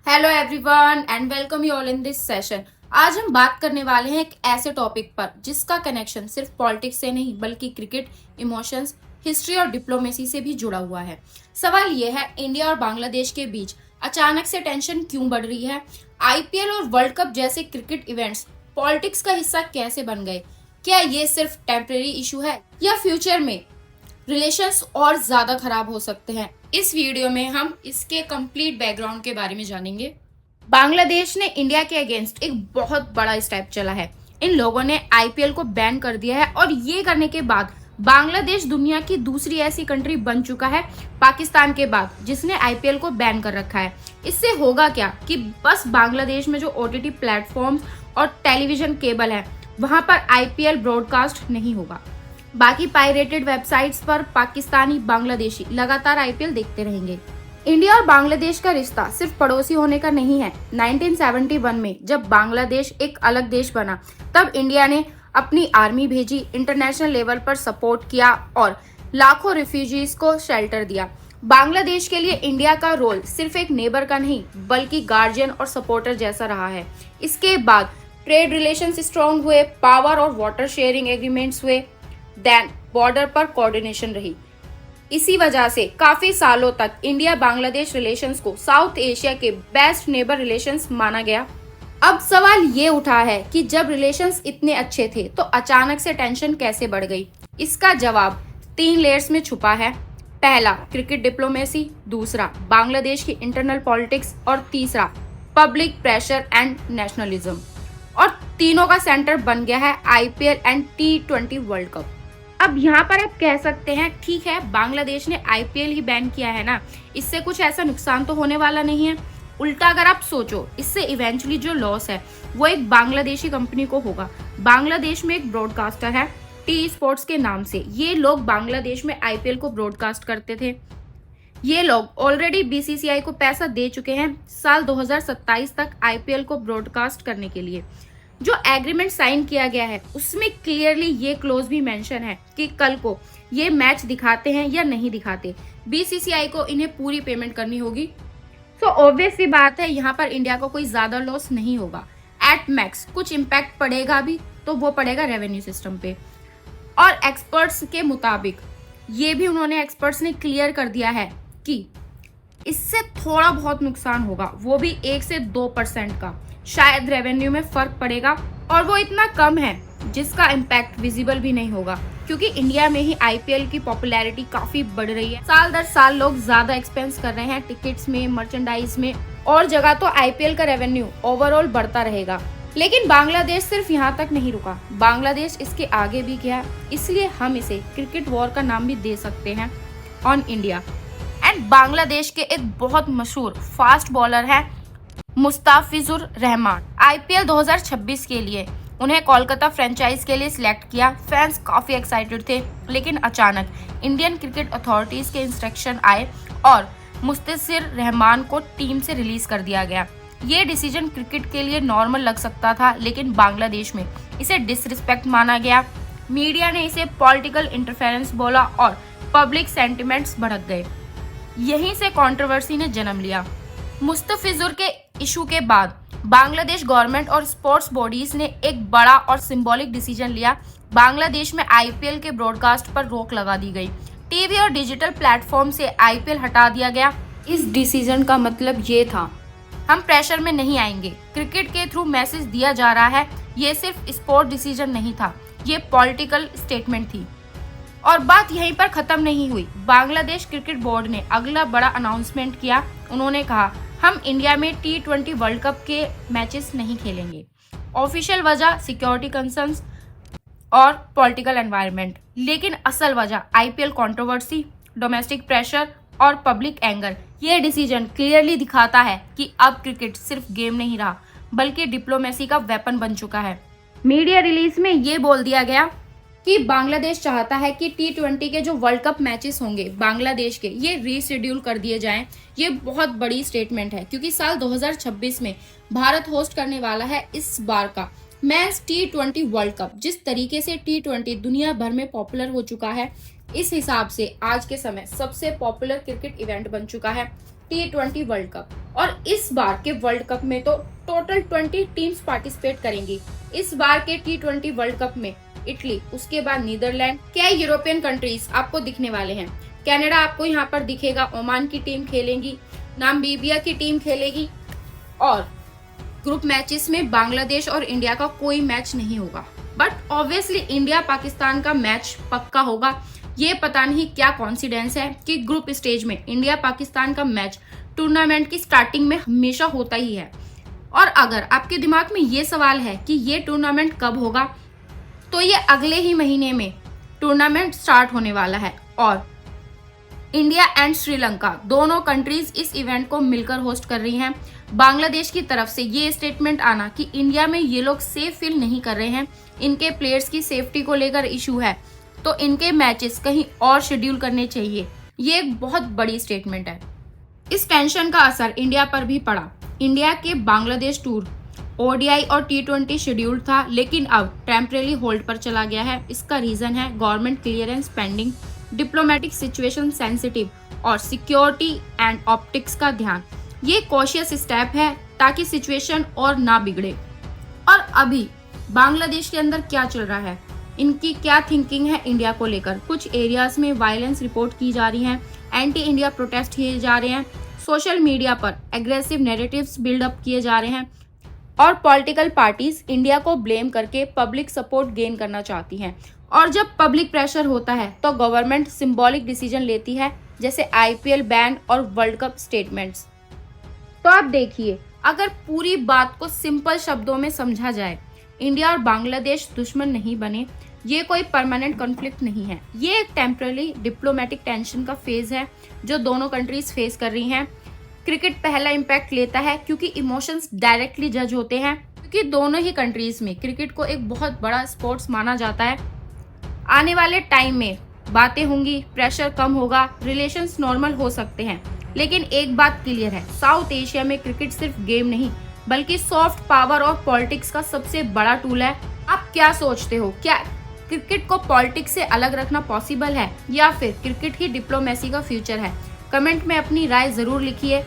Hello everyone and welcome you all in this session. आज हम बात करने वाले हैं एक ऐसे टॉपिक पर जिसका कनेक्शन सिर्फ पॉलिटिक्स से नहीं बल्कि क्रिकेट, इमोशंस, हिस्ट्री और डिप्लोमेसी से भी जुड़ा हुआ है। सवाल ये है, इंडिया और बांग्लादेश के बीच अचानक से टेंशन क्यों बढ़ रही है? आईपीएल और वर्ल्ड कप जैसे क्रिकेट इवेंट्स पॉलिटिक्स का हिस्सा कैसे बन गए? क्या ये सिर्फ टेम्परेरी इशू है या फ्यूचर में रिलेशंस और ज्यादा खराब हो सकते हैं? इस वीडियो में हम इसके कंप्लीट बैकग्राउंड के बारे में जानेंगे। बांग्लादेश ने इंडिया के अगेंस्ट एक बहुत बड़ा स्टेप चला है। इन लोगों ने आईपीएल को बैन कर दिया है और ये करने के बाद बांग्लादेश दुनिया की दूसरी ऐसी कंट्री बन चुका है पाकिस्तान के बाद जिसने आईपीएल को बैन कर रखा है। इससे होगा क्या कि बस बांग्लादेश में जो ओटीटी प्लेटफॉर्म्स और टेलीविजन केबल है वहां पर आईपीएल ब्रॉडकास्ट नहीं होगा। बाकी पायरेटेड वेबसाइट्स पर पाकिस्तानी, बांग्लादेशी लगातार आईपीएल देखते रहेंगे। इंडिया और बांग्लादेश का रिश्ता सिर्फ पड़ोसी होने का नहीं है। 1971 में जब बांग्लादेश एक अलग देश बना तब इंडिया ने अपनी आर्मी भेजी, इंटरनेशनल लेवल पर सपोर्ट किया और लाखों रिफ्यूजीज को शेल्टर दिया। बांग्लादेश के लिए इंडिया का रोल सिर्फ एक नेबर का नहीं बल्कि गार्जियन और सपोर्टर जैसा रहा है। इसके बाद ट्रेड रिलेशंस स्ट्रॉन्ग हुए, पावर और वाटर शेयरिंग एग्रीमेंट्स हुए, देन बॉर्डर पर कोऑर्डिनेशन रही। इसी वजह से काफी सालों तक इंडिया बांग्लादेश रिलेशंस को साउथ एशिया के बेस्ट नेबर रिलेशंस माना गया। अब सवाल ये उठा है कि जब रिलेशंस इतने अच्छे थे तो अचानक से टेंशन कैसे बढ़ गई? इसका जवाब 3 लेयर्स में छुपा है। पहला, क्रिकेट डिप्लोमेसी, दूसरा बांग्लादेश की इंटरनल पॉलिटिक्स और तीसरा पब्लिक प्रेशर एंड नेशनलिज्म। और तीनों का सेंटर बन गया है IPL and T20 world cup. अब यहाँ पर आप कह सकते हैं ठीक है, बांग्लादेश ने आईपीएल ही बैन किया है ना, इससे कुछ ऐसा नुकसान तो होने वाला नहीं है। उल्टा अगर आप सोचो, इससे इवेंचुअली जो लॉस है वो एक बांग्लादेशी कंपनी को होगा। बांग्लादेश में एक ब्रॉडकास्टर है टी स्पोर्ट्स के नाम से। ये लोग बांग्लादेश में आईपीएल को ब्रॉडकास्ट करते थे। ये लोग ऑलरेडी बीसीसीआई को पैसा दे चुके हैं साल 2027 तक आईपीएल को ब्रॉडकास्ट करने के लिए। जो एग्रीमेंट साइन किया गया है उसमें क्लियरली ये क्लोज भी मेंशन है कि कल को ये मैच दिखाते हैं या नहीं दिखाते, बीसीसीआई को इन्हें पूरी पेमेंट करनी होगी। सो ऑब्वियस सी बात है, यहाँ पर इंडिया को कोई ज्यादा लॉस नहीं होगा। एट मैक्स कुछ इम्पैक्ट पड़ेगा भी तो वो पड़ेगा रेवेन्यू सिस्टम पे। और एक्सपर्ट्स के मुताबिक ये भी उन्होंने एक्सपर्ट्स ने क्लियर कर दिया है कि इससे थोड़ा बहुत नुकसान होगा, वो भी 1 से 2% का। शायद रेवेन्यू में फर्क पड़ेगा और वो इतना कम है जिसका इम्पैक्ट विजिबल भी नहीं होगा, क्योंकि इंडिया में ही आईपीएल की पॉपुलैरिटी काफी बढ़ रही है। साल दर साल लोग ज्यादा एक्सपेंस कर रहे हैं टिकट्स में, मर्चेंडाइज में और जगह, तो आईपीएल का रेवेन्यू ओवरऑल बढ़ता रहेगा। लेकिन बांग्लादेश सिर्फ यहाँ तक नहीं रुका, बांग्लादेश इसके आगे भी गया। इसलिए हम इसे क्रिकेट वॉर का नाम भी दे सकते हैं ऑन इंडिया। एंड बांग्लादेश के एक बहुत मशहूर फास्ट बॉलर है मुस्ताफिजुर रहमान। आईपीएल 2026 के लिए उन्हें कोलकाता फ्रेंचाइज के लिए सिलेक्ट किया। फैंस काफी एक्साइटेड थे, लेकिन अचानक इंडियन क्रिकेट अथॉरिटीज के इंस्ट्रक्शन आए और मुस्ताफिजुर रहमान को टीम से रिलीज कर दिया गया। ये डिसीजन क्रिकेट के लिए नॉर्मल लग सकता था, लेकिन बांग्लादेश में इसे डिसरिस्पेक्ट माना गया। मीडिया ने इसे पॉलिटिकल इंटरफेरेंस बोला और पब्लिक सेंटिमेंट्स भड़क गए। यहीं से कंट्रोवर्सी ने जन्म लिया। मुस्तफिजुर के इशू के बाद बांग्लादेश गवर्नमेंट और स्पोर्ट्स बॉडीज ने एक बड़ा और सिंबॉलिक डिसीजन लिया। बांग्लादेश में आईपीएल के ब्रॉडकास्ट पर रोक लगा दी गई। टीवी और डिजिटल प्लेटफॉर्म से आईपीएल हटा दिया गया। इस डिसीजन का मतलब ये था, हम प्रेशर में नहीं आएंगे, क्रिकेट के थ्रू मैसेज दिया जा रहा है। ये सिर्फ स्पोर्ट डिसीजन नहीं था, ये पॉलिटिकल स्टेटमेंट थी। और बात यहीं पर खत्म नहीं हुई। बांग्लादेश क्रिकेट बोर्ड ने अगला बड़ा अनाउंसमेंट किया। उन्होंने कहा, हम इंडिया में T20 वर्ल्ड कप के मैचेस नहीं खेलेंगे। ऑफिशियल वजह सिक्योरिटी कंसर्न्स और पॉलिटिकल एनवायरनमेंट, लेकिन असल वजह आईपीएल कंट्रोवर्सी, डोमेस्टिक प्रेशर और पब्लिक एंगर। ये डिसीजन क्लियरली दिखाता है कि अब क्रिकेट सिर्फ गेम नहीं रहा बल्कि डिप्लोमेसी का वेपन बन चुका है। मीडिया रिलीज में ये बोल दिया गया कि बांग्लादेश चाहता है कि T20 के जो वर्ल्ड कप मैचेस होंगे बांग्लादेश के, ये रीशेड्यूल कर दिए जाएं। ये बहुत बड़ी स्टेटमेंट है क्योंकि साल 2026 में भारत होस्ट करने वाला है इस बार का मेंस T20 वर्ल्ड कप। जिस तरीके से T20 दुनिया भर में पॉपुलर हो चुका है, इस हिसाब से आज के समय सबसे पॉपुलर क्रिकेट इवेंट बन चुका है। T20 world cup. और इस बार के वर्ल्ड कप में तो टोटल 20 टीम्स पार्टिसिपेट करेंगी। इस बार के T20 वर्ल्ड कप में इटली, उसके बाद नीदरलैंड, कई यूरोपियन कंट्रीज आपको दिखने वाले हैं। कनाडा आपको यहाँ पर दिखेगा, ओमान की टीम खेलेगी, नामीबिया की टीम खेलेगी और ग्रुप मैचेस में बांग्लादेश और इंडिया का कोई मैच नहीं होगा। बट ऑब्वियसली इंडिया पाकिस्तान का मैच पक्का होगा। ये पता नहीं क्या कॉन्सिडेंस है कि ग्रुप स्टेज में इंडिया पाकिस्तान का मैच टूर्नामेंट की स्टार्टिंग में हमेशा होता ही है। और अगर आपके दिमाग में ये सवाल है कि ये टूर्नामेंट कब होगा, तो ये अगले ही महीने में टूर्नामेंट स्टार्ट होने वाला है और इंडिया एंड श्रीलंका दोनों कंट्रीज इस इवेंट को मिलकर होस्ट कर रही हैं। बांग्लादेश की तरफ से ये स्टेटमेंट आना कि इंडिया में ये लोग सेफ फील नहीं कर रहे हैं, इनके प्लेयर्स की सेफ्टी को लेकर इशू है, तो इनके मैचेस कहीं और शेड्यूल करने चाहिए, ये एक बहुत बड़ी स्टेटमेंट है। इस टेंशन का असर इंडिया पर भी पड़ा। इंडिया के बांग्लादेश टूर ODI और T20 शेड्यूल था, लेकिन अब टेम्परेरी होल्ड पर चला गया है। इसका रीजन है government clearance pending, diplomatic situation sensitive और सिक्योरिटी एंड ऑप्टिक्स का ध्यान। ये कॉशियस स्टेप है ताकि सिचुएशन और ना बिगड़े। और अभी बांग्लादेश के अंदर क्या चल रहा है, इनकी क्या थिंकिंग है इंडिया को लेकर। कुछ एरियाज में वायलेंस रिपोर्ट की जा रही है, एंटी इंडिया प्रोटेस्ट किए जा रहे हैं, सोशल मीडिया पर एग्रेसिव नैरेटिव्स बिल्डअप किए जा रहे हैं और पॉलिटिकल पार्टीज इंडिया को ब्लेम करके पब्लिक सपोर्ट गेन करना चाहती हैं। और जब पब्लिक प्रेशर होता है तो गवर्नमेंट सिंबॉलिक डिसीजन लेती है, जैसे IPL बैन और वर्ल्ड कप स्टेटमेंट्स। तो आप देखिए, अगर पूरी बात को सिंपल शब्दों में समझा जाए, इंडिया और बांग्लादेश दुश्मन नहीं बने, ये कोई परमानेंट कॉन्फ्लिक्ट नहीं है, ये एक टेम्पररी डिप्लोमेटिक टेंशन का फेज है जो दोनों कंट्रीज फेस कर रही हैं। क्रिकेट पहला इम्पैक्ट लेता है क्योंकि इमोशंस डायरेक्टली जज होते हैं, क्योंकि दोनों ही कंट्रीज में क्रिकेट को एक बहुत बड़ा स्पोर्ट्स माना जाता है। आने वाले टाइम में बातें होंगी, प्रेशर कम होगा, रिलेशंस नॉर्मल हो सकते हैं, लेकिन एक बात क्लियर है, साउथ एशिया में क्रिकेट सिर्फ गेम नहीं बल्कि सॉफ्ट पावर और पॉलिटिक्स का सबसे बड़ा टूल है। आप क्या सोचते हो, क्या क्रिकेट को पॉलिटिक्स से अलग रखना पॉसिबल है या फिर क्रिकेट ही डिप्लोमेसी का फ्यूचर है? कमेंट में अपनी राय जरूर लिखिए।